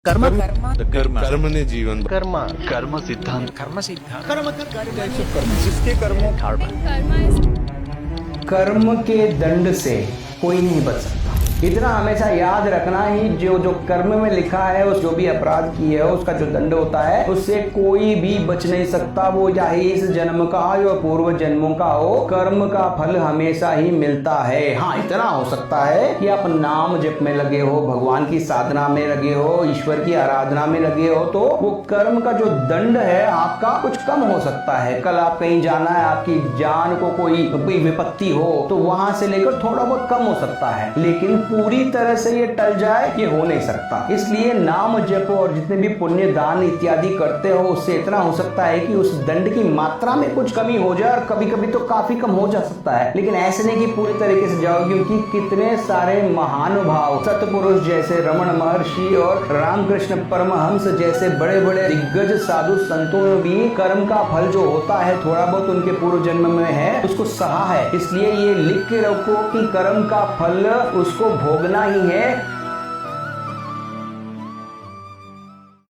कर्म कर्म ने जीवन कर्म कर्म सिद्धांत जिसके कर्मों कर्म के दंड से कोई नहीं बच सकता। इतना हमेशा याद रखना ही जो कर्म में लिखा है, उस जो भी अपराध किए हो उसका जो दंड होता है उससे कोई भी बच नहीं सकता। वो चाहे इस जन्म का हो या पूर्व जन्मों का हो, कर्म का फल हमेशा ही मिलता है। हाँ, इतना हो सकता है कि आप नाम जप में लगे हो, भगवान की साधना में लगे हो, ईश्वर की आराधना में लगे हो, तो वो कर्म का जो दंड है आपका कुछ कम हो सकता है। कल आप कहीं जाना है, आपकी जान को कोई विपत्ति हो, तो वहां से लेकर थोड़ा बहुत कम हो सकता है, लेकिन पूरी तरह से ये टल जाए ये हो नहीं सकता। इसलिए नाम जप और जितने भी पुण्य दान इत्यादि करते हो उससे इतना हो सकता है कि उस दंड की मात्रा में कुछ कमी हो जाए, और कभी कभी तो काफी कम हो जा सकता है, लेकिन ऐसे नहीं कि पूरी तरीके से जाओ, क्योंकि कितने सारे महानुभाव सतपुरुष जैसे रमण महर्षि और रामकृष्ण परमहंस जैसे बड़े बड़े दिग्गज साधु संतों में भी कर्म का फल जो होता है थोड़ा बहुत उनके पूर्व जन्म में है उसको सहा है। इसलिए ये लिख के रखो कि कर्म का फल उसको भोगना ही है।